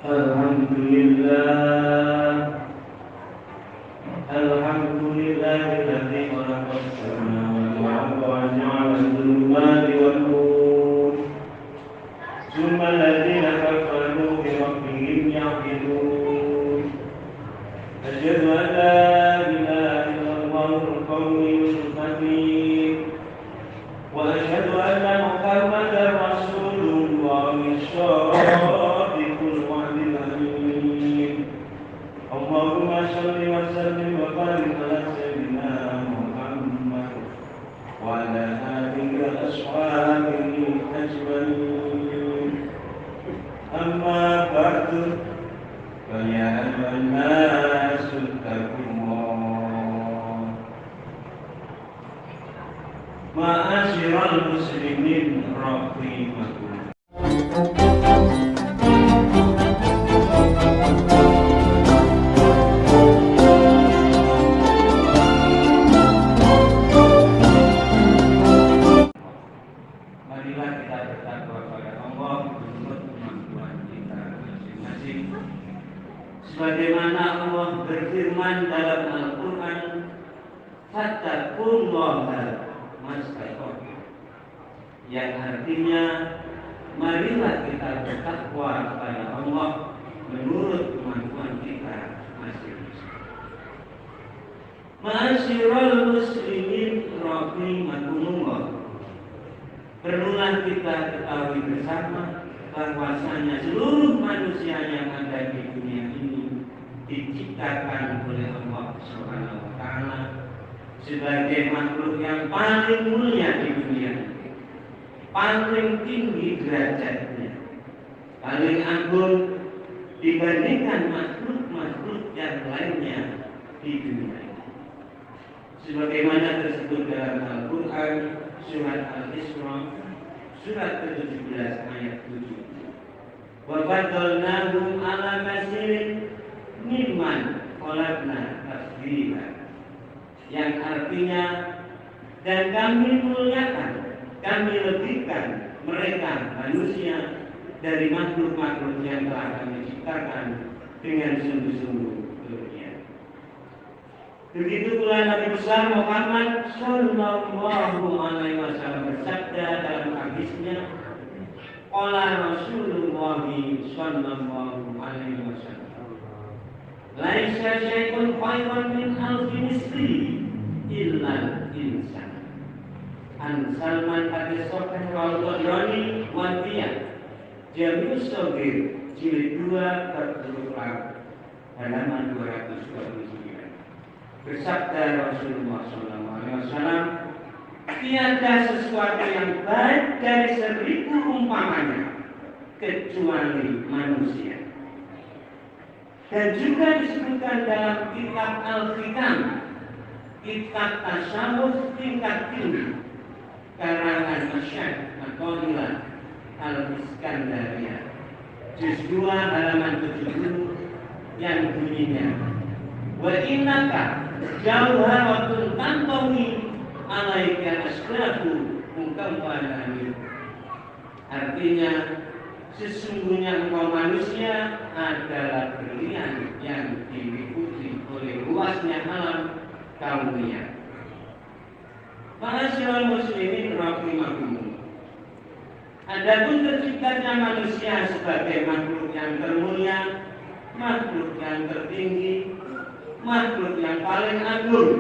Alhamdulillah, alhamdulillahilladzi khalaqas samawati wal arda wa ja'ala adh-dhulumati wan nur. Tsumma alladziina kafaru bi rabbihim ya'dilun. Asyhadu an la ilaha illallahul qawiyul hakim wa asyhadu anna Muhammadar Rasulullahis shadiqul wa'dil amin. Allahumma shalli wa sallim wa barik ala sayyidina Muhammad wa ala alihi wa ashabihi ajmain. Amma ba'du, fa ya ayyuhan nasu ittaqullah. Ma'asyiral muslimin rahimakumullah. Marilah kita bertakwa kepada Allah menurut kemampuan kita masing-masing. Sebagaimana Allah berfirman dalam Al-Quran, fattaqullaha mastata'tum, yang artinya marilah kita bertakwa kepada Allah menurut kemampuan kita masing-masing. Ma'asyiral muslimin rahimakumullah. Perlulah kita ketahui bersama bahwasanya seluruh manusia yang ada di dunia ini diciptakan oleh Allah Subhanahu wa taala sebagai makhluk yang paling mulia di dunia ini, paling tinggi derajatnya, paling agung dibandingkan makhluk-makhluk yang lainnya di dunia ini. Sebagaimana tersebut dalam Al-Quran surat Al-Isra surat ke-17 ayat 7. Wa faddalnahum ala katsirin mimman khalaqna tafdila, yang artinya dan kami muliakan, kami lebihkan mereka manusia dari makhluk-makhluk yang telah kami ciptakan dengan sungguh-sungguh kelebihan. Begitu pula Nabi besar Muhammad sallallahu alaihi wasallam bersabda dalam hadisnya, qala Rasulullah sallallahu alaihi wasallam, laisa syai'un khairan min alfi misli illa insan. An Salman hadis sahih Al-Tabrani wa Tiyah Jami'us Shaghir jilid 2 bab 20 halaman 229. Bersabda Rasulullah SAW, tiada sesuatu yang baik dari 1000 umpamanya kecuali manusia. Dan juga disebutkan dalam kitab Al-Hikam, kitab tasawuf tingkat tinggi karangan Masyad Al-Qadilah Al-Iskandariyah juz 2 halaman 70 yang bunyinya, wa innaka jauharatun tantawi alaika asrafu mukammalani. Artinya, sesungguhnya engkau manusia adalah berlian yang diliputi oleh luasnya alam karunia. Ma'asyiral muslimin rahimakumullah. Adapun terciptanya manusia sebagai makhluk yang termulia, makhluk yang tertinggi, makhluk yang paling agung,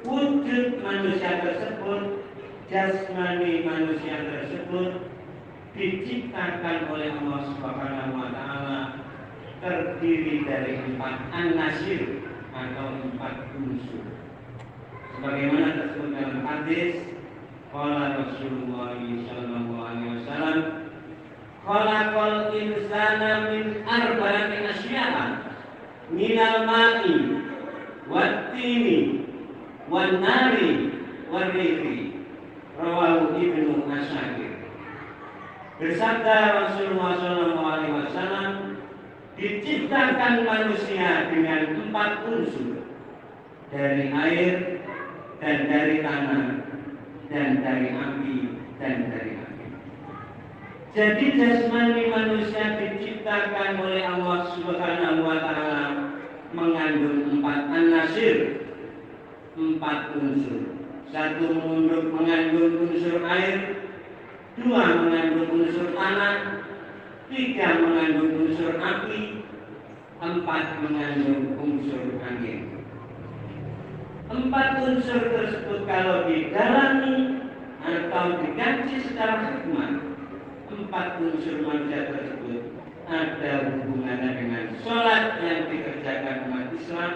wujud manusia tersebut, jasmani manusia tersebut diciptakan oleh Allah Subhanahu wa taala terdiri dari 4 an-nasir atau 4 unsur. Sebagaimana tersebut dalam hadis, qala Rasulullah sallallahu alaihi wasallam, khalaqal insana min arba'ati asya'a minal ma'i wattini wan nari warrihi, rawahu Ibnu Asakir. Bersabda Rasulullah SAW, diciptakan manusia dengan 4 unsur, dari air dan dari tanah dan dari api dan dari api. Jadi jasmani manusia diciptakan oleh Allah Subhanahu wa Ta'ala mengandung 4 an-nasir, 4 unsur. 1 mengandung unsur air, 2 mengandung unsur tanah, 3 mengandung unsur api, 4 mengandung unsur angin. 4 unsur tersebut kalau didalami atau dikaji secara hikmah, 4 unsur manusia tersebut ada hubungannya dengan sholat yang dikerjakan umat Islam,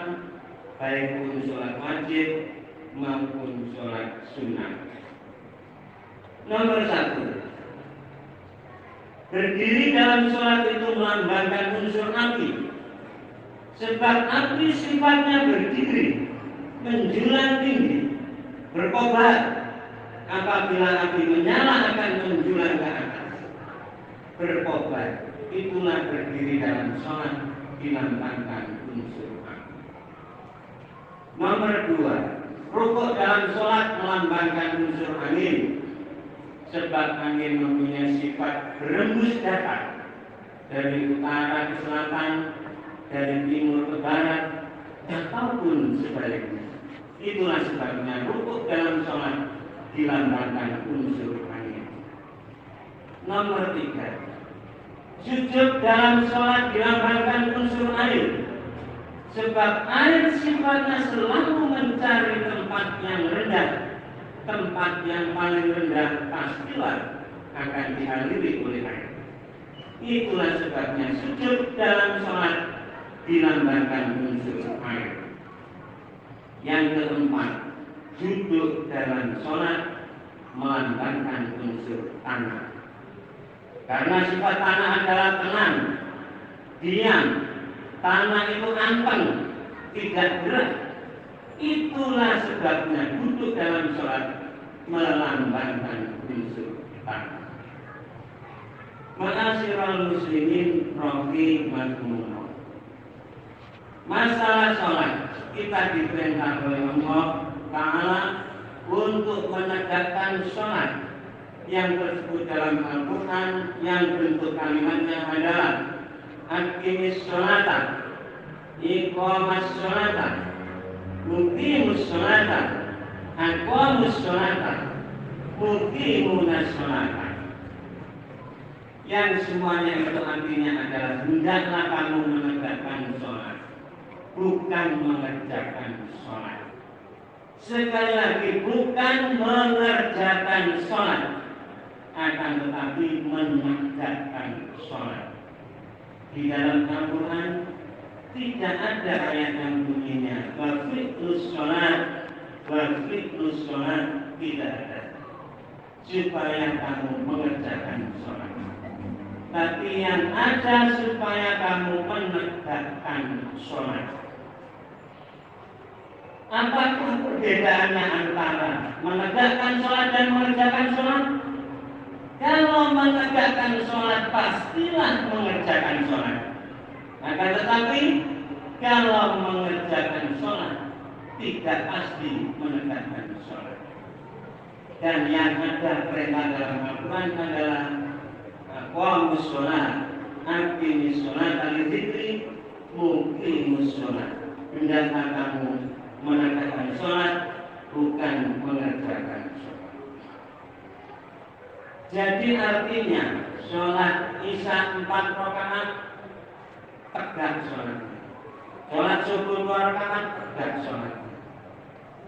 baik pun sholat wajib maupun sholat sunnah. Nomor 1, berdiri dalam sholat itu melambangkan unsur api, sebab api sifatnya berdiri, menjulang tinggi, berkobar. Apabila api menyala akan menjulang ke atas, berkobar. Itulah berdiri dalam sholat dilambangkan unsur api. Nomor 2, rukuk dalam sholat melambangkan unsur angin, sebab angin mempunyai sifat berembus datang dari utara ke selatan, dari timur ke barat, ataupun sebaliknya. Itulah sebabnya rukuk dalam sholat dilambangkan unsur angin. Nomor 3, sujud dalam sholat dilambangkan unsur air, sebab air sifatnya selalu mencari tempat yang rendah. Tempat yang paling rendah pastilah akan dialiri oleh air. Itulah sebabnya sujud dalam sholat dilambangkan unsur air. Yang keempat, duduk dalam sholat melambangkan unsur tanah. Karena sifat tanah adalah tenang, diam, tanah itu anteng, tidak gerak. Itulah sebabnya duduk dalam sholat melambangkan unsur tanah. Ma'asyiral muslimin rahimakumullah. Masalah sholat, kita diperintah oleh Allah Ta'ala untuk menegakkan sholat yang tersebut dalam Al-Quran, yang bentuk kalimatnya adalah aqimis sholata, iqamas sholata, muqimus sholata, aqamus sholata, muqimunas sholata. Yang semuanya itu artinya adalah hendaklah kamu menegakkan sholat, bukan mengerjakan sholat. Sekali lagi, bukan mengerjakan sholat, akan tetapi menegakkan sholat. Di dalam Al-Quran tidak ada ayat yang bunyinya wafiqlus sholat, wafiqlus sholat, tidak ada. Supaya kamu mengerjakan sholat. Tapi yang ada supaya kamu menegakkan sholat. Apakah perbedaannya antara menegakkan sholat dan mengerjakan sholat? Kalau menegakkan sholat pastilah mengerjakan sholat. Akan tetapi kalau mengerjakan sholat tidak pasti menegakkan sholat. Dan yang ada perintah dalam Al-Quran adalah aqamus sholat, aqimis sholat, al-dzikri, muqimus sholat. Hendaklah kamu menegakkan sholat, bukan mengerjakan sholat. Jadi artinya sholat isya 4 rakaat tegak sholat. Sholat subuh 2 rakaat tegak sholat.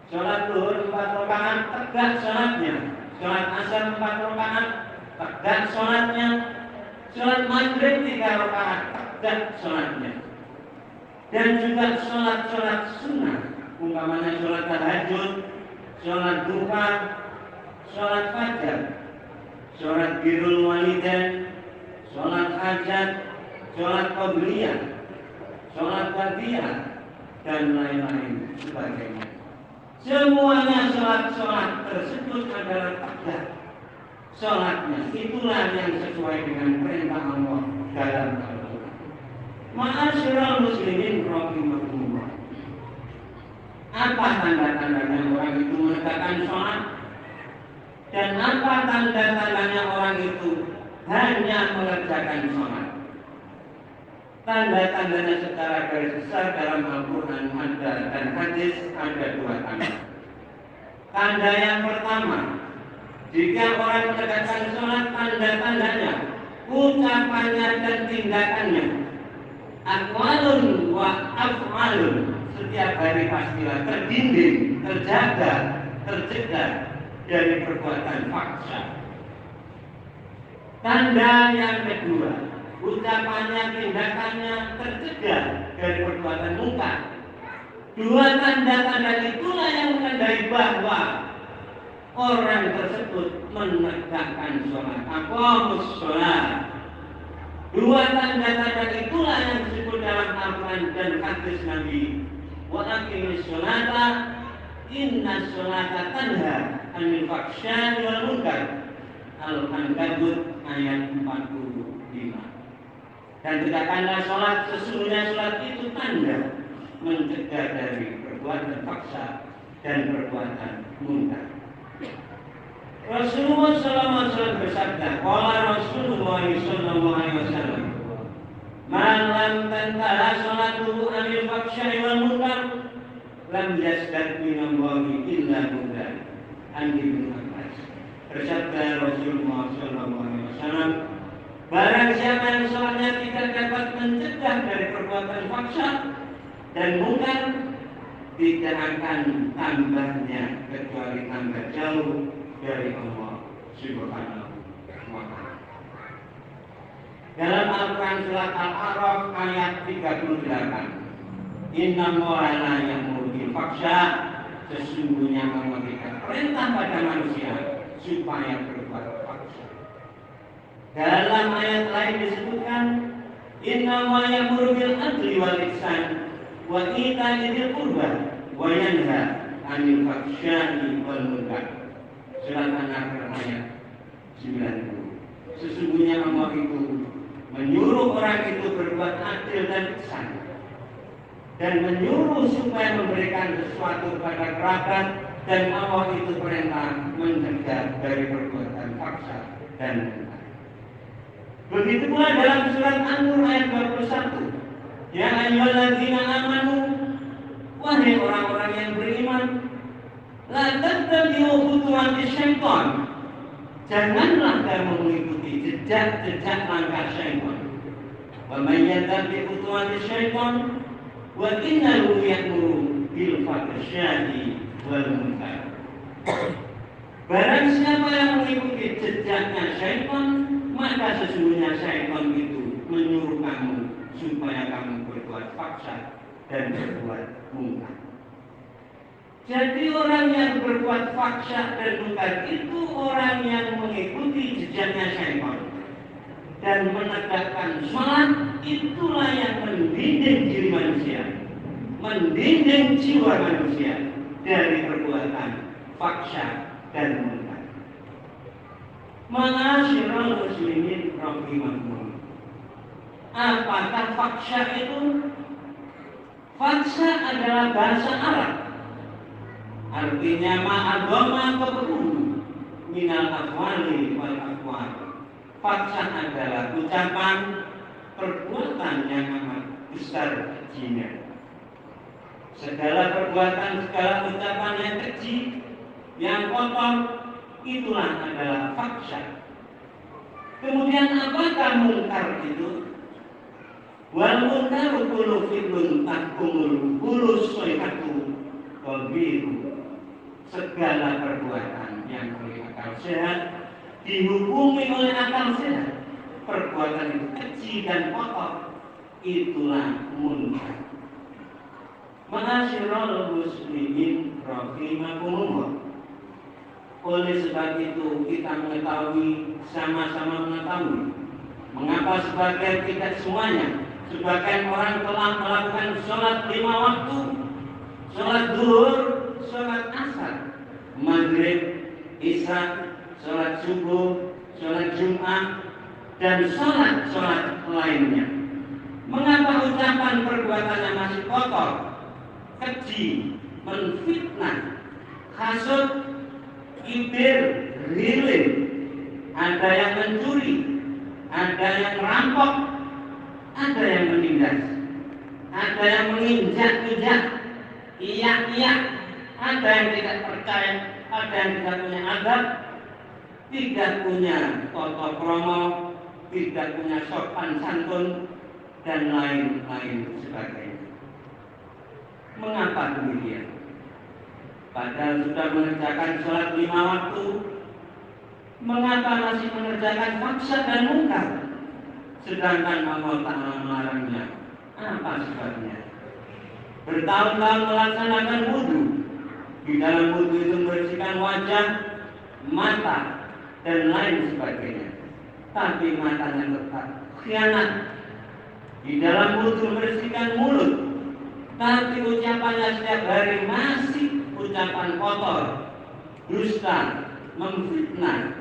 Sholat zuhur 4 rakaat tegak sholatnya. Sholat asar 4 rakaat tegak sholatnya. Sholat maghrib 3 rakaat tegak sholatnya. Dan juga sholat-sholat sunnah, umpamanya sholat tahajud, sholat duha, sholat fajar, sholat birrul walidain, sholat hajat, sholat qabliyah, sholat ba'diyah, dan lain-lain sebagainya. Semuanya sholat-sholat tersebut adalah tegak sholatnya. Itulah yang sesuai dengan perintah Allah dalam Al-Quran. Ma'asyiral muslimin rahimakumullah. Apa tanda-tandanya orang itu menegakkan sholat? Dan apa tanda-tandanya orang itu hanya mengerjakan sholat. Tanda-tandanya secara garis besar dalam Al-Quran ada dan hadis ada dua tanda. Tanda yang pertama, jika orang menegakkan sholat, tanda-tandanya, ucapannya dan tindakannya, aqwalun wa af'alun, setiap hari pastilah terdinding, terjaga, tercegah dari perbuatan faksa. Tanda yang kedua, ucapannya, tindakannya tercegah dari perbuatan mungkar. Dua tanda-tanda itulah yang menandai bahwa orang tersebut menegakkan sholat. Aqamus sholat. Dua tanda-tanda itulah yang disebut dalam Al-Quran dan hadis Nabi. Wa aqimis sholata inna sholata tanha anil fahsya'i wal munkar. Al-Ankabut ayat 45. Dan tegakkanlah sholat, sesungguhnya sholat itu tanda mencegah dari perbuatan faksa dan perbuatan munkar. Rasulullah SAW bersabda, qala Rasulullah SAW, man lam tantaha sholatuhu anil fahsya'i wal munkar lam yazdad minallahi illa hudan. An Ibnu Abbas. Bersabda Rasulullah SAW, barang siapa yang sholatnya tidak dapat mencegah dari perbuatan faksa dan munkar, tidak akan tambahnya kecuali tambah jauh dari Allah Subhanahu wa ta'ala. Dalam Al-Quran surat Al-A'raf ayat 38, innallaha la ya'muru bil fahsya, sesungguhnya memberikan perintah pada manusia supaya berbuat faksa. Dalam ayat lain disebutkan, innallaha ya'muru bil adli wal ihsan wa ita'i dzil qurba wa yanha 'anil fahsya'i wal munkar. Surat An-Nahl ayat 90. Sesungguhnya Allah itu menyuruh orang itu berbuat adil dan ihsan, dan menyuruh supaya memberikan sesuatu kepada kerabat, dan Allah itu perintah mencegah dari perbuatan faksa dan munkar. Begitu pula dalam surat An-Nur ayat 21. Ya ayyuhalladzina amanu, wahai orang-orang yang beriman, la tattabi'u khutuwati syaitan, janganlah kamu mengikuti jejak-jejak langkah syaitan. Wa may yattabi' khutuwati syaitan wa innahu ya'muru bil fahsya'i wal munkar. Barang siapa yang mengikuti jejaknya syaitan, maka sesungguhnya syaitan itu menyuruh kamu supaya kamu berbuat faksa dan berbuat munkar. Jadi orang yang berbuat faksa dan munkar itu orang yang mengikuti jejaknya syaitan dan menegakkan sholat. Itulah yang membimbing diri manusia, membimbing jiwa manusia dari perbuatan faksa dan munkar. Ma'asyiral muslimin rahimakumullah. Apakah faksa itu? Faksa adalah bahasa Arab, artinya ma'adoma keburu minal aqwali wal aqwal. Faksa adalah ucapan, perbuatan yang amat besar kejinya. Segala perbuatan, segala ucapan yang keji, yang kotor, itulah adalah faksa. Kemudian apakah munkar itu? Wal munkaru kullu fi'lun tahkumul kullu shay'atu qabiru. Segala perbuatan yang oleh akal sehat dihukumi oleh akal sehat, perbuatan itu keji dan kotor, itulah munkar. Ma'asyiral muslimin rahimakumullah. Oleh sebab itu kita mengetahui, sama-sama mengetahui, mengapa sebagian, tidak semuanya, sebagian orang telah melakukan sholat 5 waktu, sholat zuhur, sholat asar, maghrib, isya, sholat subuh, sholat Jumat, dan sholat lainnya. Mengapa ucapan perbuatannya masih kotor, keji, menfitnah, hasud, kibir, rilin, ada yang mencuri, ada yang merampok, ada yang menindas, ada yang menginjak-injak, iya, ada yang tidak percaya, ada yang tidak punya adab, tidak punya tata krama, tidak punya sopan santun, dan lain-lain sebagainya. Mengapa demikian? Padahal sudah mengerjakan sholat 5 waktu, mengapa masih mengerjakan faksa dan mungkar? Sedangkan Allah Ta'ala melarangnya. Apa sebabnya? Bertahun-tahun melaksanakan wudhu. Di dalam wudhu itu membersihkan wajah, mata, dan lain sebagainya. Tapi matanya tetap khianat. Di dalam wudhu membersihkan mulut, tapi ucapannya setiap hari masih ucapan kotor, dusta, memfitnah,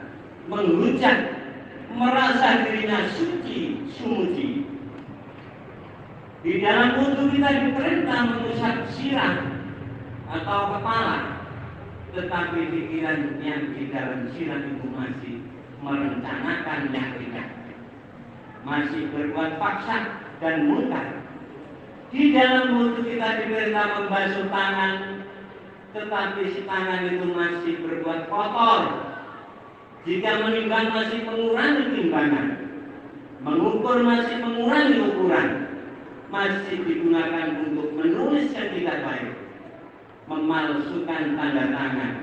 menghujat, merasa dirinya suci, sumuci. Di dalam wudhu kita diperintah mengusap sirah atau kepala, tetapi pikiran yang di dalam sirah itu masih merencanakan yang tidak, masih berbuat paksa dan mungkar. Di dalam wudhu kita diperintah membasuh tangan, tetapi si tangan itu masih berbuat kotor. Jika menimbang masih mengurangi timbangan, mengukur masih mengurangi ukuran, masih digunakan untuk menulis yang tidak baik, memalsukan tanda tangan,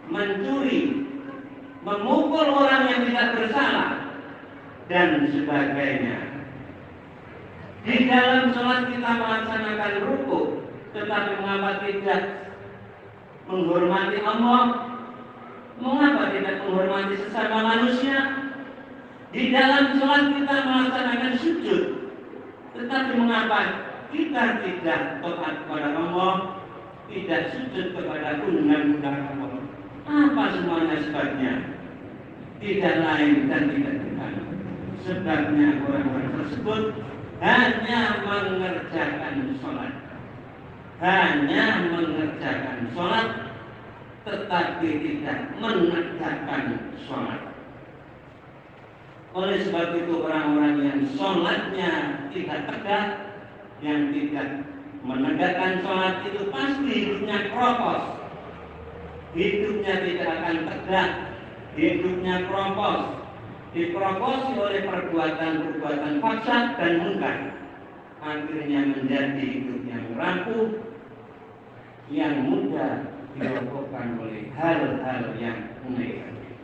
mencuri, memukul orang yang tidak bersalah, dan sebagainya. Di dalam sholat kita melaksanakan rukuk, tetapi mengapa tidak menghormati Allah? Mengapa tidak menghormati sesama manusia? Di dalam sholat kita melaksanakan sujud, tetapi mengapa kita tidak taat kepada Allah, tidak sujud kepada undang-undang Allah? Apa semuanya sebabnya? Tidak lain dan tidak bukan. Sebabnya orang-orang tersebut hanya mengerjakan sholat, tetapi tidak menegakkan sholat. Oleh sebab itu orang-orang yang sholatnya tidak tegak, yang tidak menegakkan sholat itu pasti hidupnya kropos, hidupnya tidak akan tegak, hidupnya kropos, diproposi oleh perbuatan-perbuatan faksa dan mungkar, akhirnya menjadi hidup yang rapuh, yang mudah dilakukan oleh hal-hal yang negatif.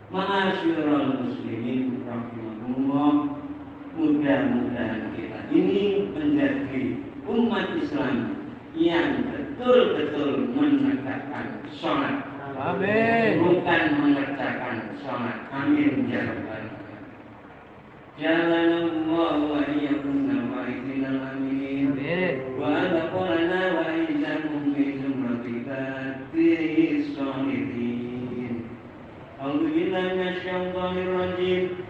Ma'asyiral muslimin rahimakumullah, mudah-mudahan kita ini menjadi umat Islam yang betul-betul menegakkan sholat. Amin. Bukan mengerjakan sholat. Amin ya rabbal alamin. Jalanallahu wa iyyakum al amin. Wa adqalana wa iyyakum fi zumratil sholihin. A'udzu billahi minasyaitonir rajim.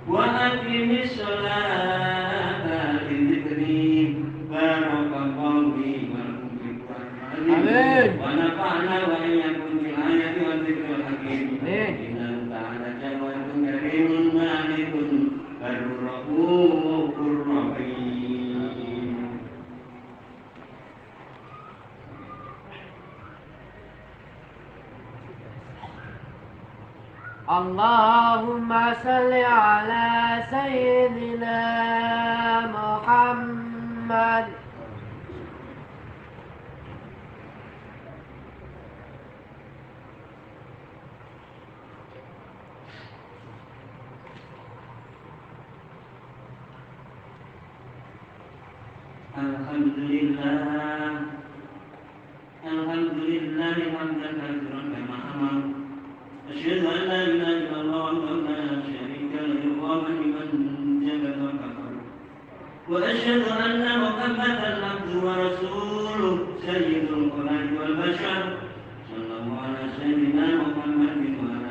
Wa aqimis sholata li dzikri. Barakallahu li wa lakum fil Qur'an. Amin. Wa nafa'na wa iyyakum Allahumma salli ala sayyidina Muhammad. Alhamdulillah hamdan katsiran kama amar. Asyhadu an la ilaha illallah wa la syarika lahu wa liman jalla wa kafar. Wa asyhadu anna Muhammadan abduhu wa rasuluh sayyidul qur'an wal bashar. Sallallahu ala sayyidina Muhammadin wa ala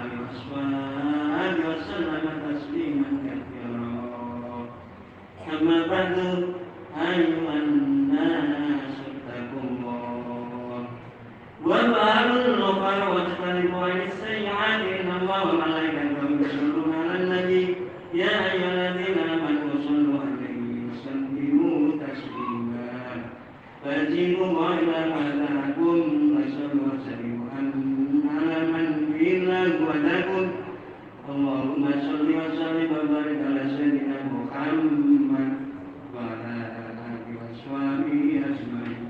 alihi wa sallam tasliman katsiran. Amma ba'du. Ayuhan nas ittaqullah wa ba'alul khairat wa tajtanibu as-sayyi'ati inna Allaha wa malaikatahu yusholluna 'alan nabi يا أيها الذين آمنوا صلوا عليه وسلموا تسليما فاجيبوا إلى مولاكم وصلوا وسلموا على من بلا ولكم اللهم صل وسلم وبارك على سيدنا محمد وعلى آله وصحبه أجمعين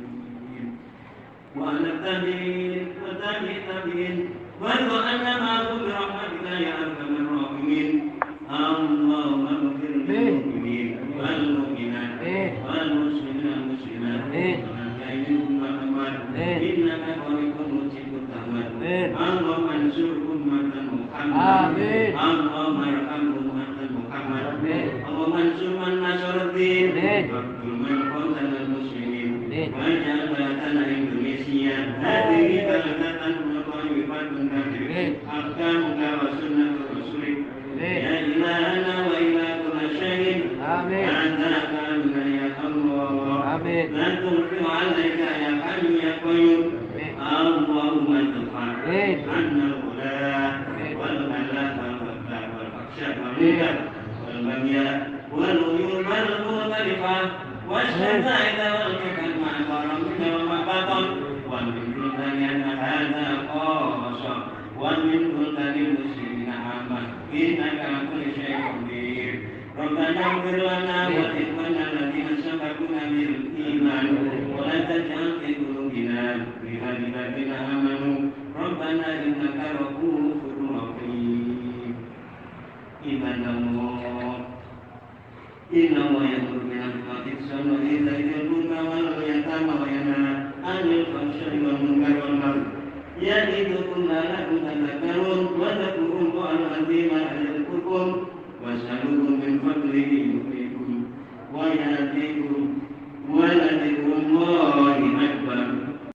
وعلى التابعين وتابع التابعين وارض عنا معهم برحمتك يا أرحم الراحمين اللهم اغفر للمؤمنين والمؤمنات والمسلمين والمسلمات والمؤمنين والمؤمنات إنك قريب مجيب الدعوات اللهم انصر أمة محمد اللهم ارحم أمة محمد اللهم انصر من نصر الدين واقتل من قتل المسلمين واجعل بلدنا إندونيسيا هذه بلدة طيبة كثيرة أحكامك وسنة رسولك يا إلهنا وإله كل شيء أنت كامل يا الله لا تغفر عليك يا حي يا قيوم اللهم ادفع عنا الغلاء والملاك والبلاء والفحشاء والمنكر والبغي والعيون والمختلفة والشدائد والفتن مع ظلمك وما بطن ومن كل أن هذا خاصة ومن كل المسلمين عامة إنك على كل شيء قدير ربنا اغفر لنا ولإخواننا الذين سبقونا بالإيمان ولا تجعل في قلوبنا غلا للذين آمنوا ربنا إنك رؤوف رحيم عباد الله إن الله يأمر بالعدل والإحسان وإيتاء ذي القربى واليتامى وينهى عن الفحشاء والمنكر والبغي يعظكم لعلكم تذكرون واذكروا الله العظيم يذكركم واسألوه من فضله يؤتكم ويأتيكم